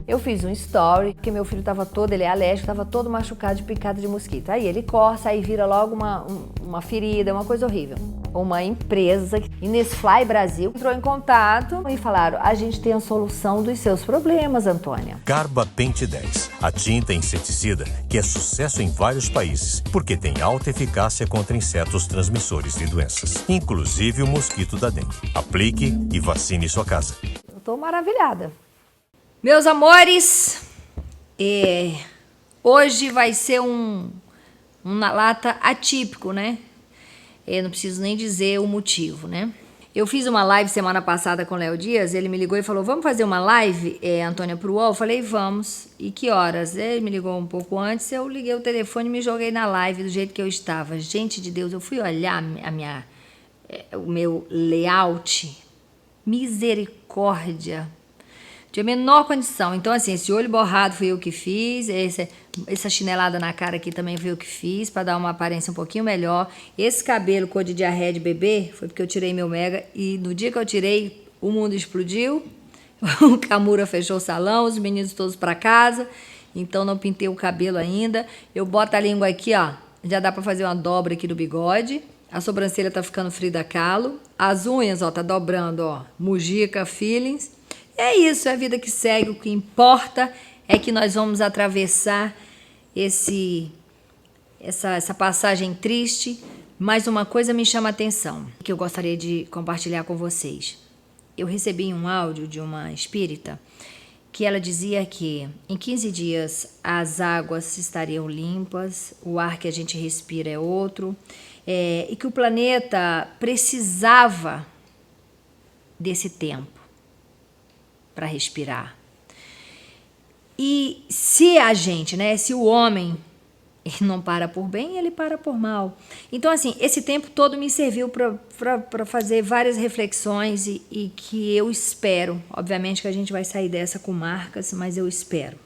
Eu fiz um story, porque meu filho tava todo, ele é alérgico, tava todo machucado de picada de mosquito. Aí ele coça, aí vira logo uma ferida, uma coisa horrível. Uma empresa, Innisfly Brasil, entrou em contato e falaram: a gente tem a solução dos seus problemas, Antônia. Carba Pente 10, a tinta inseticida que é sucesso em vários países, porque tem alta eficácia contra insetos transmissores de doenças, inclusive o mosquito da dengue. Aplique e vacine sua casa. Eu tô maravilhada. Meus amores, hoje vai ser uma lata atípico, né? Eu não preciso nem dizer o motivo, né? Eu fiz uma live semana passada com o Léo Dias, ele me ligou e falou: vamos fazer uma live, Antônia, pro UOL? Eu falei: vamos. E que horas? Ele me ligou um pouco antes, eu liguei o telefone e me joguei na live do jeito que eu estava. Gente de Deus, eu fui olhar o meu layout, misericórdia. Tinha a menor condição. Então, assim, esse olho borrado fui eu que fiz. Essa chinelada na cara aqui também fui eu que fiz, para dar uma aparência um pouquinho melhor. Esse cabelo cor de diarreia de bebê foi porque eu tirei meu mega. E no dia que eu tirei, o mundo explodiu. O Camura fechou o salão, os meninos todos para casa. Então, não pintei o cabelo ainda. Eu boto a língua aqui, ó. Já dá para fazer uma dobra aqui do bigode. A sobrancelha tá ficando Frida Kahlo. As unhas, ó, tá dobrando, ó. Mujica, feelings. É isso, é a vida que segue. O que importa é que nós vamos atravessar essa passagem triste. Mas uma coisa me chama a atenção, que eu gostaria de compartilhar com vocês. Eu recebi um áudio de uma espírita que ela dizia que em 15 dias as águas estariam limpas, o ar que a gente respira é outro, e que o planeta precisava desse tempo para respirar. E se a gente, né, se o homem ele não para por bem, ele para por mal. Então, assim, esse tempo todo me serviu para fazer várias reflexões e que eu espero, obviamente que a gente vai sair dessa com marcas, mas eu espero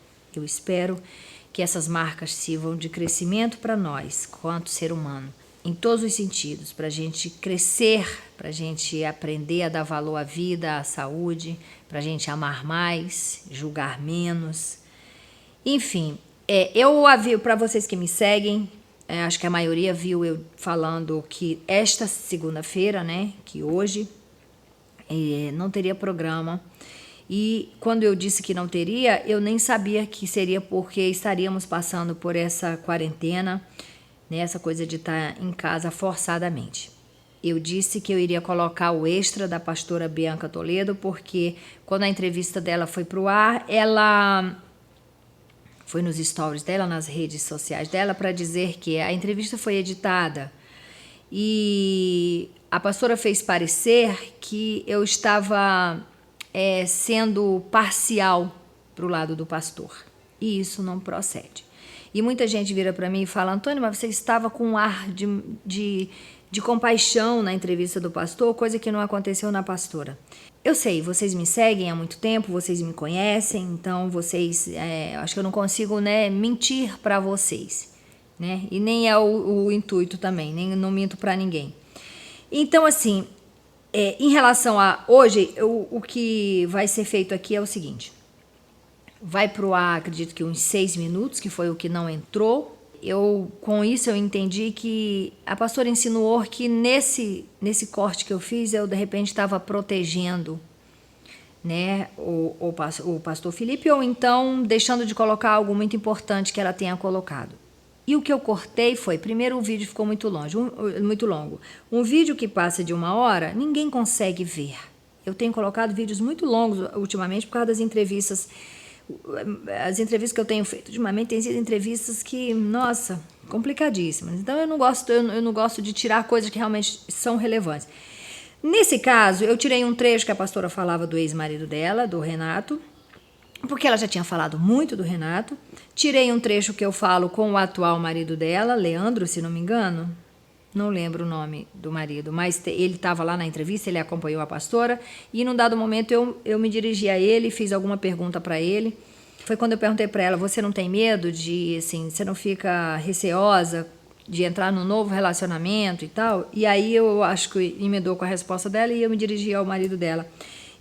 que essas marcas sirvam de crescimento para nós, quanto ser humano, em todos os sentidos, para a gente crescer, para a gente aprender a dar valor à vida, à saúde, para a gente amar mais, julgar menos. Enfim, eu avio para vocês que me seguem, acho que a maioria viu eu falando que esta segunda-feira, né, que hoje, não teria programa. E quando eu disse que não teria, eu nem sabia que seria porque estaríamos passando por essa quarentena, né, essa coisa de estar em casa forçadamente. Eu disse que eu iria colocar o extra da pastora Bianca Toledo, porque quando a entrevista dela foi para o ar, ela foi nos stories dela, nas redes sociais dela, para dizer que a entrevista foi editada. E a pastora fez parecer que eu estava sendo parcial para o lado do pastor. E isso não procede. E muita gente vira para mim e fala: Antônio, mas você estava com um ar de compaixão na entrevista do pastor, coisa que não aconteceu na pastora. Eu sei, vocês me seguem há muito tempo, vocês me conhecem, então vocês, acho que eu não consigo, né, mentir para vocês, né? E nem é o intuito também, nem não minto para ninguém. Então, assim, em relação a hoje, o que vai ser feito aqui é o seguinte: vai pro ar, acredito que uns 6 minutos, que foi o que não entrou. Com isso eu entendi que a pastora insinuou que nesse corte que eu fiz, eu de repente estava protegendo, né, o pastor Felipe, ou então deixando de colocar algo muito importante que ela tenha colocado. E o que eu cortei foi, primeiro, o vídeo ficou muito longo. Um vídeo que passa de 1 hora, ninguém consegue ver. Eu tenho colocado vídeos muito longos ultimamente por causa das entrevistas. As entrevistas que eu tenho feito ultimamente têm sido entrevistas que, nossa, complicadíssimas. Então eu não gosto de tirar coisas que realmente são relevantes. Nesse caso, eu tirei um trecho que a pastora falava do ex-marido dela, do Renato, porque ela já tinha falado muito do Renato. Tirei um trecho que eu falo com o atual marido dela, Leandro, se não me engano. Não lembro o nome do marido, mas ele estava lá na entrevista, ele acompanhou a pastora, e num dado momento eu me dirigi a ele, fiz alguma pergunta para ele. Foi quando eu perguntei para ela: você não tem medo de, assim, você não fica receosa de entrar num novo relacionamento e tal? E aí eu acho que emendou com a resposta dela e eu me dirigi ao marido dela.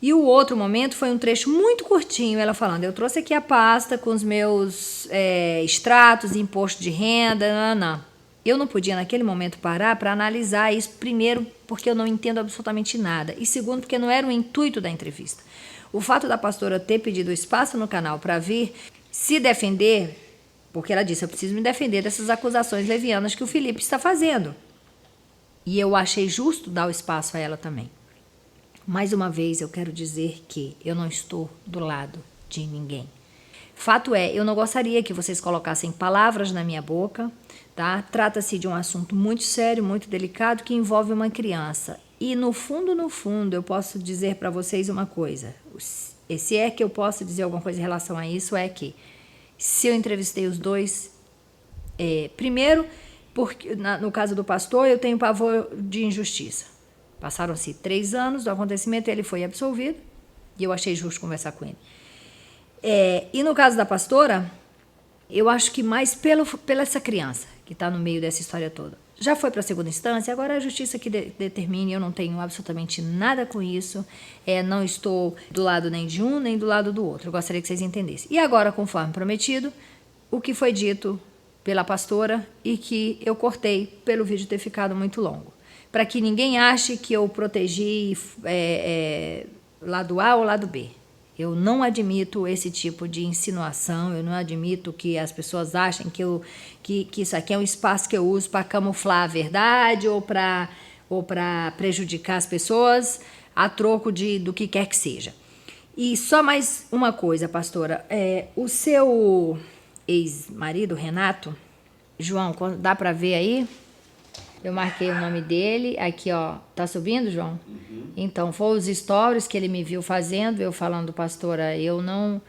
E o outro momento foi um trecho muito curtinho, ela falando, eu trouxe aqui a pasta com os meus extratos, imposto de renda, não. Eu não podia naquele momento parar para analisar isso, primeiro porque eu não entendo absolutamente nada, e segundo porque não era o intuito da entrevista. O fato da pastora ter pedido espaço no canal para vir se defender, porque ela disse, eu preciso me defender dessas acusações levianas que o Felipe está fazendo. E eu achei justo dar o espaço a ela também. Mais uma vez, eu quero dizer que eu não estou do lado de ninguém. Fato é, eu não gostaria que vocês colocassem palavras na minha boca, tá? Trata-se de um assunto muito sério, muito delicado, que envolve uma criança. E no fundo, eu posso dizer para vocês uma coisa. Se é que eu posso dizer alguma coisa em relação a isso, é que se eu entrevistei os dois, primeiro, porque no caso do pastor, eu tenho pavor de injustiça. Passaram-se 3 anos do acontecimento, ele foi absolvido, e eu achei justo conversar com ele. E no caso da pastora, eu acho que mais pela essa criança que está no meio dessa história toda. Já foi para a segunda instância, agora é a justiça que determine, eu não tenho absolutamente nada com isso, não estou do lado nem de um, nem do lado do outro, eu gostaria que vocês entendessem. E agora, conforme prometido, o que foi dito pela pastora e que eu cortei pelo vídeo ter ficado muito longo, para que ninguém ache que eu protegi lado A ou lado B. Eu não admito esse tipo de insinuação, eu não admito que as pessoas achem que isso aqui é um espaço que eu uso para camuflar a verdade ou para prejudicar as pessoas a troco do que quer que seja. E só mais uma coisa, pastora, o seu ex-marido, Renato, João, dá para ver aí? Eu marquei o nome dele, aqui ó, tá subindo, João? Uhum. Então, foi os stories que ele me viu fazendo, eu falando, pastora, eu não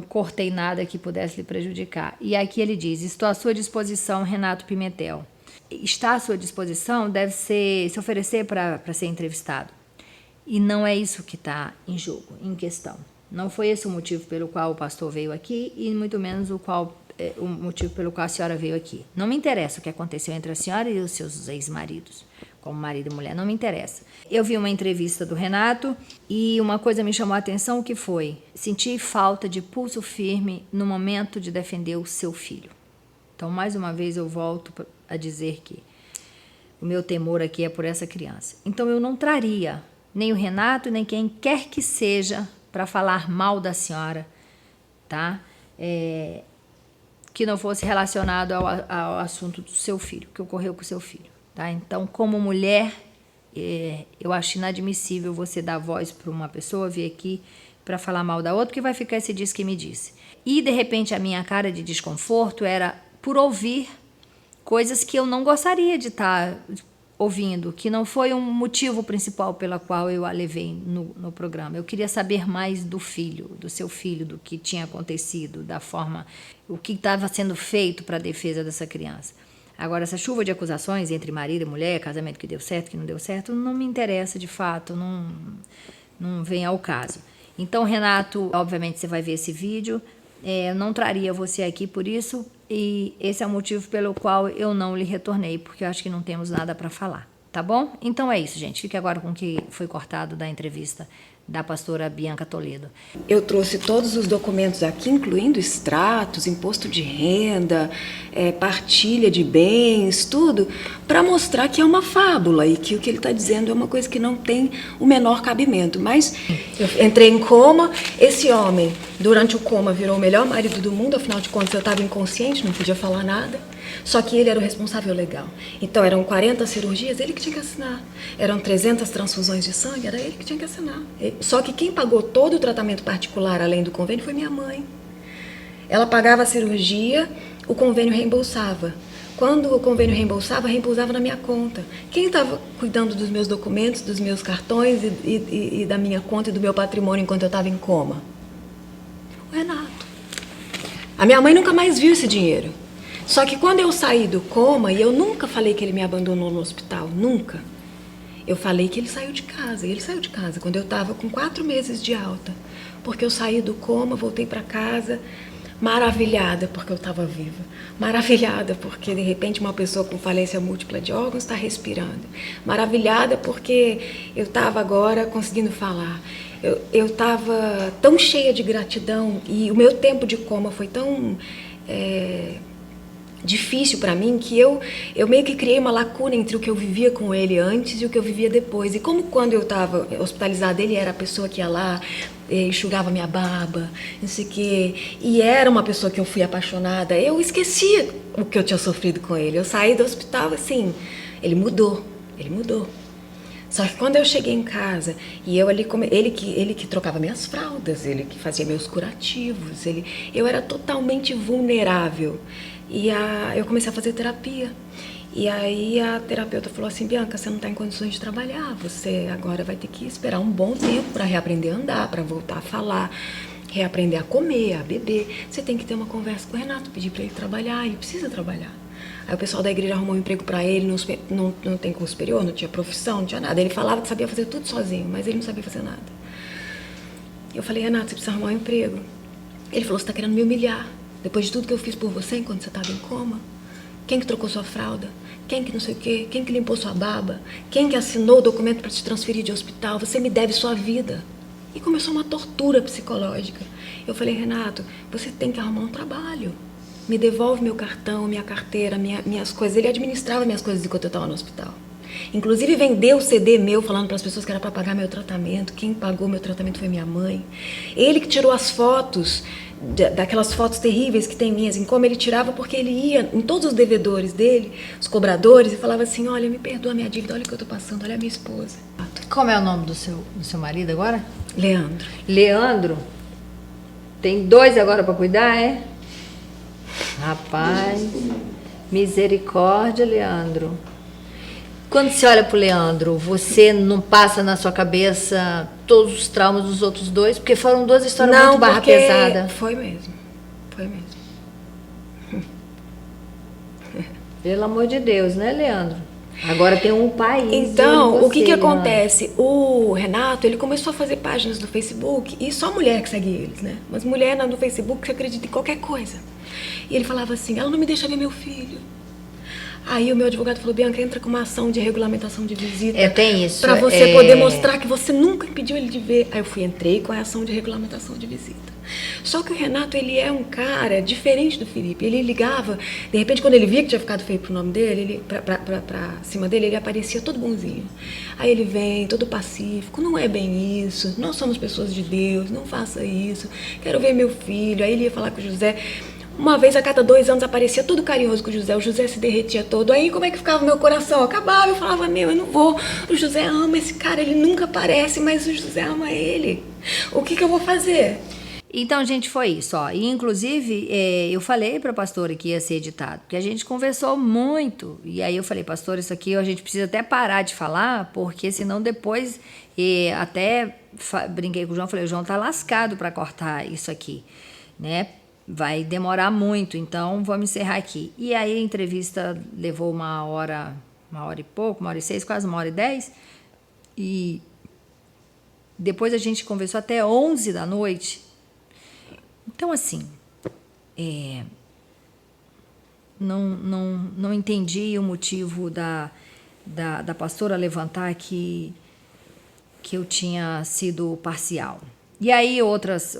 cortei nada que pudesse lhe prejudicar. E aqui ele diz, estou à sua disposição, Renato Pimentel. Está à sua disposição deve se oferecer para ser entrevistado. E não é isso que está em jogo, em questão. Não foi esse o motivo pelo qual o pastor veio aqui e muito menos o motivo pelo qual a senhora veio aqui. Não me interessa o que aconteceu entre a senhora e os seus ex-maridos, como marido e mulher, não me interessa. Eu vi uma entrevista do Renato e uma coisa me chamou a atenção, que foi sentir falta de pulso firme no momento de defender o seu filho. Então, mais uma vez, eu volto a dizer que o meu temor aqui é por essa criança. Então, eu não traria nem o Renato, nem quem quer que seja para falar mal da senhora, tá? Que não fosse relacionado ao assunto do seu filho, que ocorreu com o seu filho. Tá? Então, como mulher, eu acho inadmissível você dar voz para uma pessoa vir aqui para falar mal da outra, porque vai ficar esse diz que me disse. E, de repente, a minha cara de desconforto era por ouvir coisas que eu não gostaria de estar ouvindo, que não foi um motivo principal pela qual eu a levei no programa. Eu queria saber mais do seu filho, do que tinha acontecido, da forma, o que estava sendo feito para a defesa dessa criança. Agora, essa chuva de acusações entre marido e mulher, casamento que deu certo, que não deu certo, não me interessa de fato, não vem ao caso. Então, Renato, obviamente você vai ver esse vídeo, eu não traria você aqui por isso, e esse é o motivo pelo qual eu não lhe retornei, porque eu acho que não temos nada para falar, tá bom? Então é isso, gente. Fique agora com o que foi cortado da entrevista da pastora Bianca Toledo. Eu trouxe todos os documentos aqui, incluindo extratos, imposto de renda, partilha de bens, tudo, para mostrar que é uma fábula e que o que ele está dizendo é uma coisa que não tem o menor cabimento. Mas eu entrei em coma, esse homem, durante o coma, virou o melhor marido do mundo, afinal de contas eu estava inconsciente, não podia falar nada. Só que ele era o responsável legal. Então eram 40 cirurgias, ele que tinha que assinar. Eram 300 transfusões de sangue, era ele que tinha que assinar. Só que quem pagou todo o tratamento particular, além do convênio, foi minha mãe. Ela pagava a cirurgia, o convênio reembolsava. Quando o convênio reembolsava na minha conta. Quem estava cuidando dos meus documentos, dos meus cartões e da minha conta e do meu patrimônio enquanto eu estava em coma? O Renato. A minha mãe nunca mais viu esse dinheiro. Só que quando eu saí do coma, e eu nunca falei que ele me abandonou no hospital, nunca. Eu falei que ele saiu de casa, e ele saiu de casa quando eu estava com 4 meses de alta. Porque eu saí do coma, voltei para casa, Maravilhada porque eu estava viva. Maravilhada porque, de repente, uma pessoa com falência múltipla de órgãos está respirando. Maravilhada porque eu estava agora conseguindo falar. Eu estava tão cheia de gratidão e o meu tempo de coma foi tão difícil para mim que eu meio que criei uma lacuna entre o que eu vivia com ele antes e o que eu vivia depois. E como quando eu estava hospitalizada, ele era a pessoa que ia lá, enxugava minha barba, não sei o quê, e era uma pessoa que eu fui apaixonada, eu esquecia o que eu tinha sofrido com ele. Eu saí do hospital assim, ele mudou. Só que quando eu cheguei em casa, e eu ali, ele que trocava minhas fraldas, ele que fazia meus curativos, eu era totalmente vulnerável. E eu comecei a fazer terapia. E aí a terapeuta falou assim: Bianca, você não está em condições de trabalhar, você agora vai ter que esperar um bom tempo para reaprender a andar, para voltar a falar, reaprender a comer, a beber. Você tem que ter uma conversa com o Renato, pedir para ele trabalhar, ele precisa trabalhar. Aí o pessoal da igreja arrumou um emprego para ele, não tem curso superior, não tinha profissão, não tinha nada. Ele falava que sabia fazer tudo sozinho, mas ele não sabia fazer nada. Eu falei: Renato, você precisa arrumar um emprego. Ele falou: você está querendo me humilhar, depois de tudo que eu fiz por você enquanto você estava em coma? Quem que trocou sua fralda? Quem que não sei o quê? Quem que limpou sua barba? Quem que assinou o documento para te transferir de hospital? Você me deve sua vida. E começou uma tortura psicológica. Eu falei: Renato, você tem que arrumar um trabalho. Me devolve meu cartão, minha carteira, minhas coisas. Ele administrava minhas coisas enquanto eu estava no hospital. Inclusive vendeu o CD meu falando para as pessoas que era para pagar meu tratamento. Quem pagou meu tratamento foi minha mãe. Ele que tirou as fotos, daquelas fotos terríveis que tem minhas em coma, ele tirava porque ele ia em todos os devedores dele, os cobradores, e falava assim: olha, me perdoa a minha dívida, olha o que eu estou passando, olha a minha esposa. Como é o nome do seu marido agora? Leandro. Leandro? Tem 2 agora para cuidar, é? Rapaz, misericórdia, Leandro. Quando você olha pro Leandro, você não passa na sua cabeça todos os traumas dos outros 2? Porque foram 2 histórias muito barra pesada. Foi mesmo. Pelo amor de Deus, né, Leandro? Agora tem um país. Então, o que acontece? O Renato, ele começou a fazer páginas no Facebook, e só mulher que segue eles, né? Mas mulher no Facebook que acredita em qualquer coisa. E ele falava assim: ela não me deixa ver meu filho. Aí o meu advogado falou: Bianca, entra com uma ação de regulamentação de visita. Tem isso. Pra você poder mostrar que você nunca impediu ele de ver. Aí eu entrei com a ação de regulamentação de visita. Só que o Renato, ele é um cara diferente do Felipe. Ele ligava, de repente, quando ele via que tinha ficado feio pro nome dele, pra cima dele, ele aparecia todo bonzinho. Aí ele vem, todo pacífico: não é bem isso, nós somos pessoas de Deus, não faça isso, quero ver meu filho. Aí ele ia falar com o José. Uma vez a cada 2 anos aparecia todo carinhoso com o José se derretia todo. Aí como é que ficava o meu coração? Acabava, eu falava: meu, eu não vou. O José ama esse cara, ele nunca aparece, mas o José ama ele. O que eu vou fazer? Então, gente, foi isso, ó. E, inclusive, eu falei para a pastora que ia ser editado, porque a gente conversou muito. E aí eu falei: pastora, isso aqui a gente precisa até parar de falar, porque senão depois... até brinquei com o João, falei: o João tá lascado para cortar isso aqui, né? Vai demorar muito, então vamos encerrar aqui. E aí a entrevista levou 1h e pouco, 1h06, quase 1h10. E depois a gente conversou até 11 da noite. Então, assim, não entendi o motivo da pastora levantar que eu tinha sido parcial. E aí outras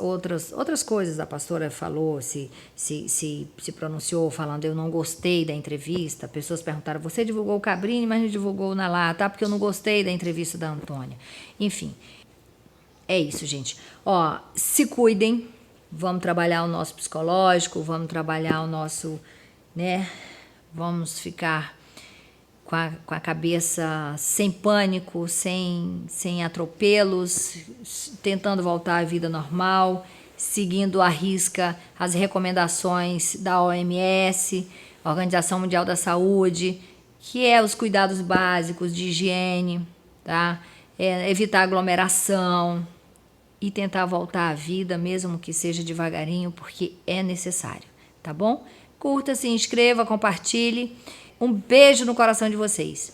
coisas a pastora falou, se pronunciou falando: eu não gostei da entrevista. Pessoas perguntaram: você divulgou o Cabrini, mas não divulgou o Nalá, tá? Porque eu não gostei da entrevista da Antônia. Enfim, é isso, gente. Ó, se cuidem, vamos trabalhar o nosso psicológico, vamos trabalhar o nosso, né? Vamos ficar com a cabeça sem pânico, sem atropelos, tentando voltar à vida normal, seguindo à risca as recomendações da OMS, Organização Mundial da Saúde, que é os cuidados básicos de higiene, tá? Evitar aglomeração e tentar voltar à vida, mesmo que seja devagarinho, porque é necessário, tá bom? Curta, se inscreva, compartilhe. Um beijo no coração de vocês.